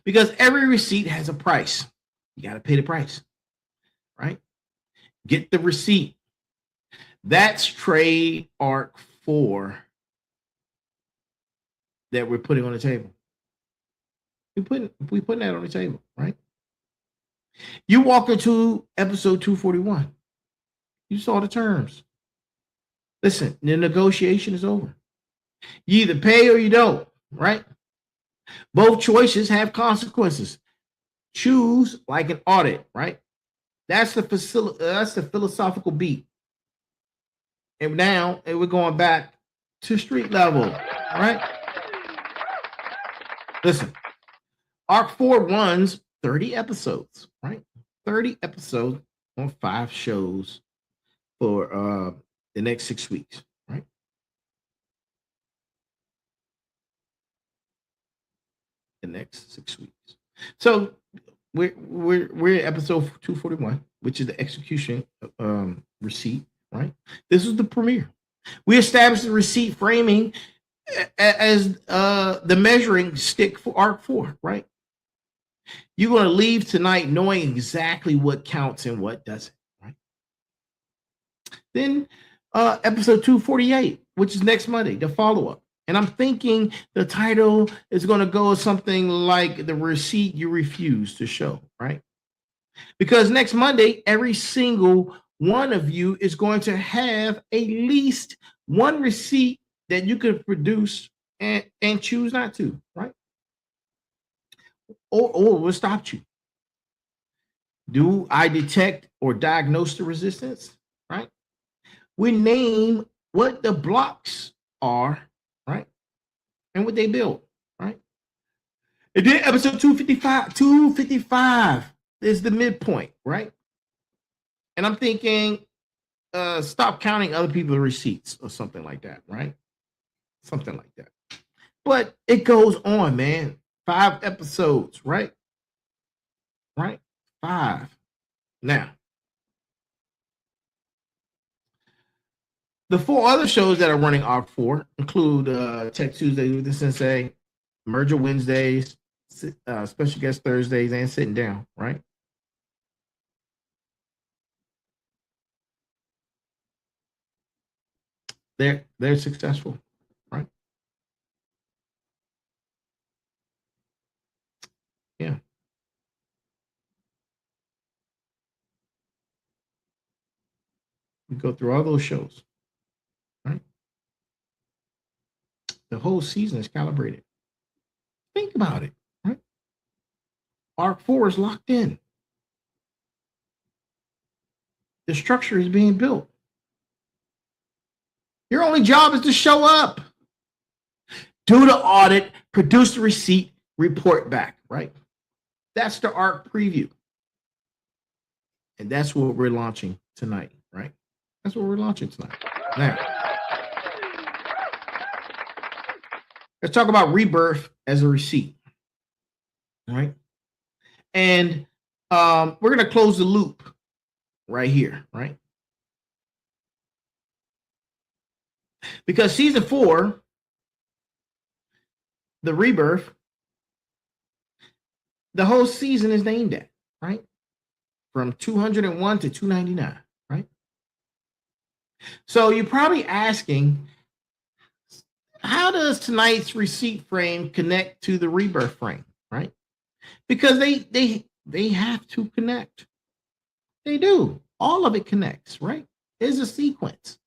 Because every receipt has a price. You got to pay the price, right? Get the receipt. That's trade arc 4 that we're putting on the table. We putting that on the table, right? You walk into episode 241. You saw the terms. Listen, the negotiation is over. You either pay or you don't, right? Both choices have consequences. Choose like an audit, right? That's the philosophical beat. And now we're going back to street level, right? Listen, Arc 4 runs 30 episodes, right? 30 episodes on 5 shows for the next 6 weeks, right? The next 6 weeks. So we're at episode 241, which is the execution receipt, right? This is the premiere. We established the receipt framing as the measuring stick for Arc 4, right? You're going to leave tonight knowing exactly what counts and what doesn't, right? Then episode 248, which is next Monday, the follow-up. And I'm thinking the title is going to go something like The Receipt You Refuse to Show, right? Because next Monday, every single one of you is going to have at least one receipt that you could produce and choose not to, right? Or what stopped you? Do I detect or diagnose the resistance, right? We name what the blocks are, right? And what they build, right? And then episode 255 is the midpoint, right? And I'm thinking, stop counting other people's receipts or something like that, right? Something like that. But it goes on, man. 5 episodes, right? Right? 5. Now, the 4 other shows that are running Arc 4 include Tech Tuesdays with the Sensei, Merger Wednesdays, Special Guest Thursdays, and Sitting Down, right? They're successful, right? Yeah. We go through all those shows, right? The whole season is calibrated. Think about it, right? Arc 4 is locked in. The structure is being built. Your only job is to show up, do the audit, produce the receipt, report back, right? That's the ARC preview. And that's what we're launching tonight, right? That's what we're launching tonight. Now, let's talk about rebirth as a receipt, right? And we're going to close the loop right here, right? Because season 4, the rebirth, the whole season is named at, right? From 201 to 299, right? So you're probably asking, how does tonight's receipt frame connect to the rebirth frame, right? Because they have to connect. They do. All of it connects, right? There's a sequence,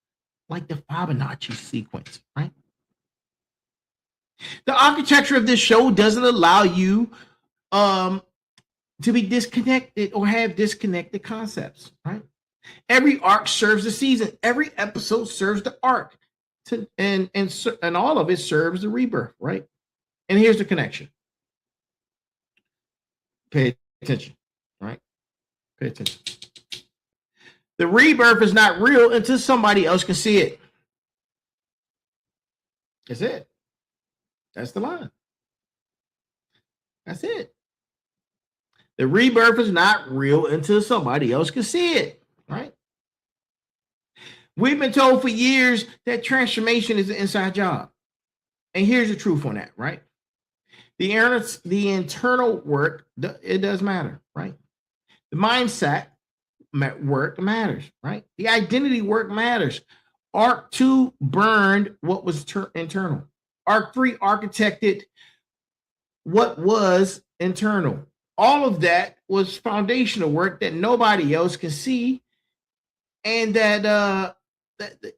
like the Fibonacci sequence, right? The architecture of this show doesn't allow you to be disconnected or have disconnected concepts, right? Every arc serves the season. Every episode serves the arc, and all of it serves the rebirth, right? And here's the connection. Pay attention, right? Pay attention. The rebirth is not real until somebody else can see it. That's it. That's the line. That's it. The rebirth is not real until somebody else can see it, right? We've been told for years that transformation is an inside job. And here's the truth on that, right? The internal work, it does matter, right? The mindset work matters, right? The identity work matters. Arc 2 burned what was internal. Arc 3 architected what was internal. All of that was foundational work that nobody else can see, and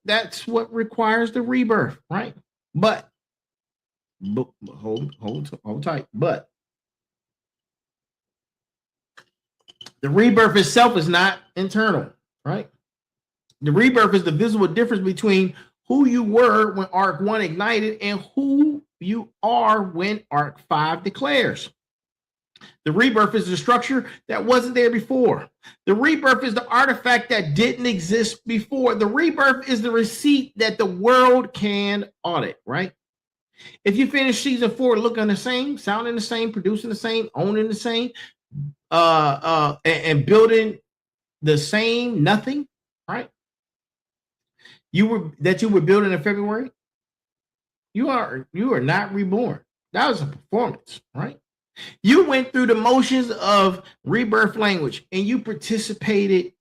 that's what requires the rebirth, right? But hold tight. But the rebirth itself is not internal, right? The rebirth is the visible difference between who you were when Arc 1 ignited and who you are when Arc 5 declares. The rebirth is the structure that wasn't there before. The rebirth is the artifact that didn't exist before. The rebirth is the receipt that the world can audit, right? If you finish season 4 looking the same, sounding the same, producing the same, owning the same, and building the same nothing, right? You were building in February, you are not reborn. That was a performance, right? You went through the motions of rebirth language and you participated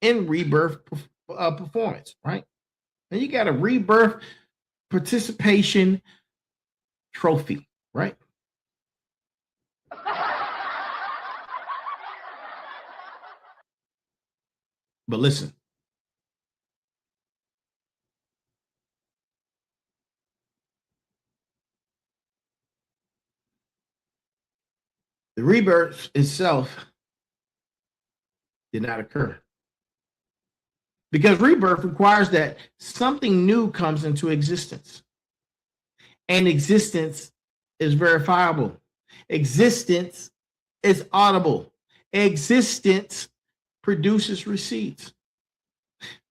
in rebirth performance, right? And you got a rebirth participation trophy, right? But listen, the rebirth itself did not occur because rebirth requires that something new comes into existence, and existence is verifiable. Existence is audible. Existence produces receipts.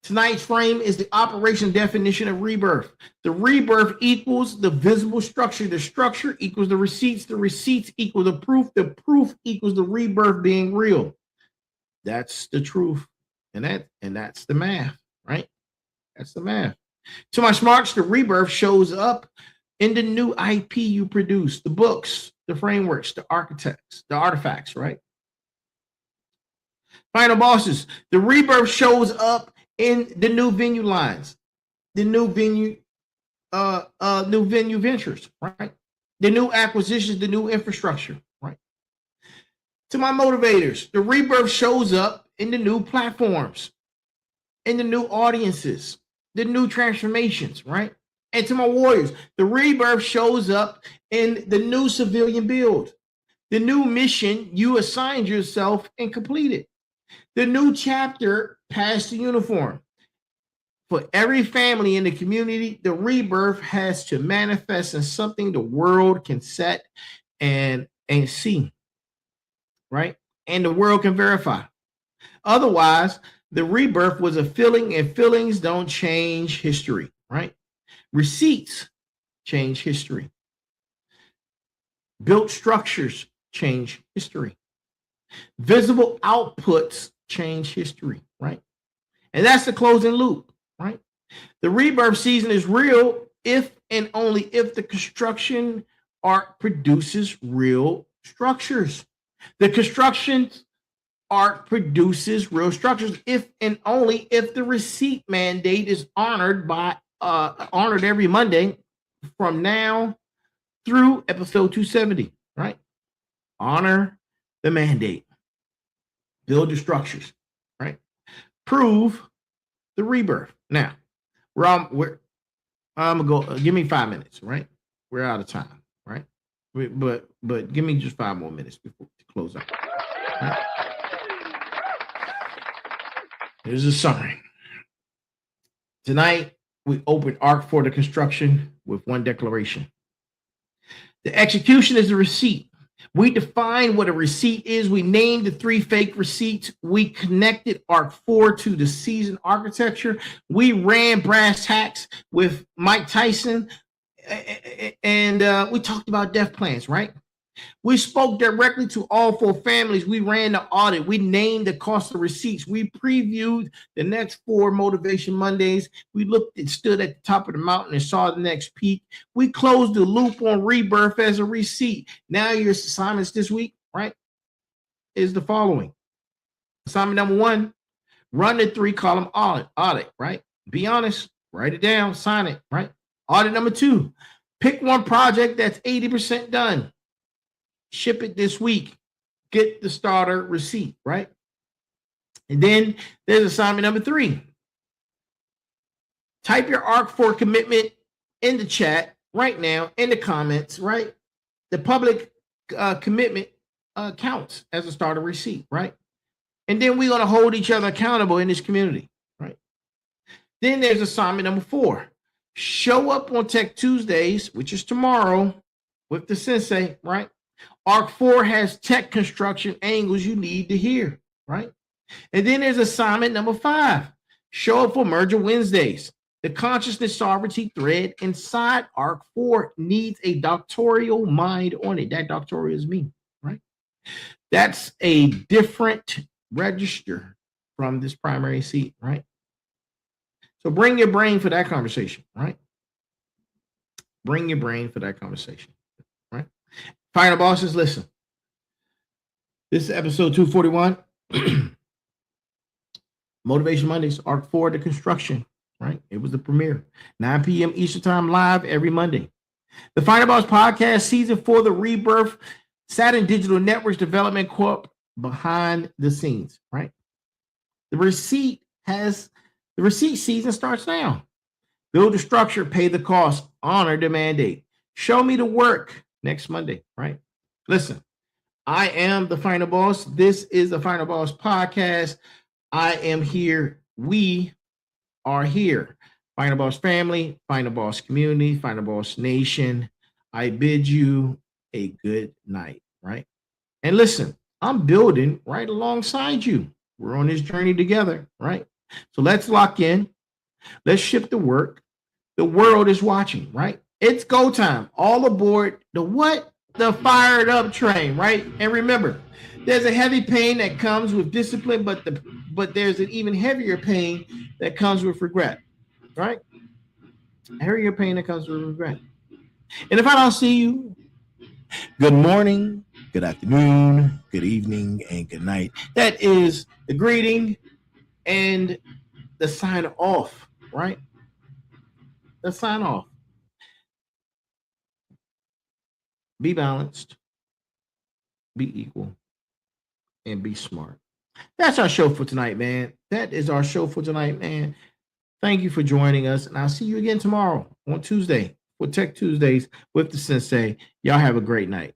Tonight's frame is the operation definition of rebirth. The rebirth equals the visible structure. The structure equals the receipts. The receipts equal the proof. The proof equals the rebirth being real. That's the truth. And that's the math, right? That's the math. To my smarts, the rebirth shows up in the new IP you produce, the books, the frameworks, the artifacts, right? Final bosses, the rebirth shows up in the new venue lines, the new venue ventures, right? The new acquisitions, the new infrastructure, right? To my motivators, the rebirth shows up in the new platforms, in the new audiences, the new transformations, right? And to my warriors, the rebirth shows up in the new civilian build, The new mission you assigned yourself and completed. The new chapter passed the uniform. For every family in the community, the rebirth has to manifest in something the world can set and see, right? And the world can verify. Otherwise, the rebirth was a feeling, and feelings don't change history, right? Receipts change history. Built structures change history. Visible outputs change history, right? And that's the closing loop, right? The rebirth season is real if and only if the construction art produces real structures. The construction art produces real structures if and only if the receipt mandate is honored every Monday from now through episode 270, right? Honor the mandate. Build your structures, right? Prove the rebirth. Now, I'm gonna go. Give me 5 minutes, right? We're out of time, right? But give me just 5 more minutes before to close out. Right? Here's a summary. Tonight, we open Arc for the construction with one declaration. The execution is the receipt. We define what a receipt is. We named the 3 fake receipts. We connected Arc 4 to the season architecture. We ran brass tacks with Mike Tyson, and we talked about death plans, right? We spoke directly to all 4 families. We ran the audit. We named the cost of receipts. We previewed the next 4 Motivation Mondays. We looked and stood at the top of the mountain and saw the next peak. We closed the loop on rebirth as a receipt. Now your assignments this week, right, is the following. Assignment number 1, run the 3-column audit, right? Be honest, write it down, sign it, right? Audit number 2, pick one project that's 80% done. Ship it this week. Get the starter receipt, right? And then there's assignment number 3. Type your Arc 4 commitment in the chat right now, in the comments, right? The public commitment counts as a starter receipt, right? And then we're going to hold each other accountable in this community, right? Then there's assignment number 4. Show up on Tech Tuesdays, which is tomorrow, with the sensei, right? Arc 4 has tech construction angles you need to hear, right? And then there's assignment number 5. Show up for Merger Wednesdays. The consciousness sovereignty thread inside Arc 4 needs a doctoral mind on it. That doctoral is me, right? That's a different register from this primary seat, right? So bring your brain for that conversation, right? Bring your brain for that conversation, right? Final bosses, listen. This is episode 241. Motivation Mondays, Arc 4, the construction, right? It was the premiere. 9 p.m. Eastern Time live every Monday. The Final Boss Podcast, season 4, the rebirth, Saturn Digital Networks Development Corp, behind the scenes, right? The receipt season starts now. Build the structure, pay the cost, honor the mandate. Show me the work next Monday, right? Listen, I am the Final Boss. This is the Final Boss Podcast. I am here. We are here. Final Boss family, Final Boss community, Final Boss nation. I bid you a good night, right? And listen, I'm building right alongside you. We're on this journey together, right? So let's lock in. Let's ship the work. The world is watching, right? It's go time. All aboard the what? The fired up train, right? And remember, there's a heavy pain that comes with discipline, but there's an even heavier pain that comes with regret, right? Heavier pain that comes with regret. And if I don't see you, good morning, good afternoon, good evening, and good night. That is the greeting and the sign off, right? The sign off. Be balanced, be equal, and be smart. That's our show for tonight, man. That is our show for tonight, man. Thank you for joining us, and I'll see you again tomorrow on Tuesday for Tech Tuesdays with the Sensei. Y'all have a great night.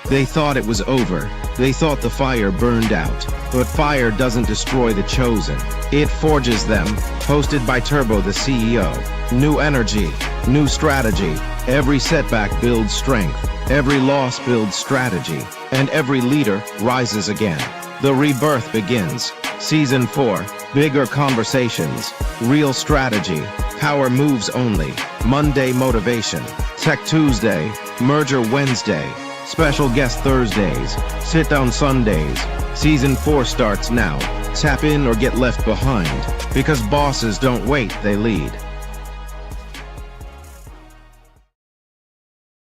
They thought it was over. They thought the fire burned out. But fire doesn't destroy the chosen. It forges them. Hosted by Turbo the CEO. New energy, new strategy. Every setback builds strength. Every loss builds strategy. And every leader rises again. The rebirth begins. Season 4. Bigger conversations. Real strategy. Power moves only. Monday motivation. Tech Tuesday. Merger Wednesday. Special guest Thursdays. Sit down Sundays. Season 4 starts now. Tap in or get left behind. Because bosses don't wait, they lead.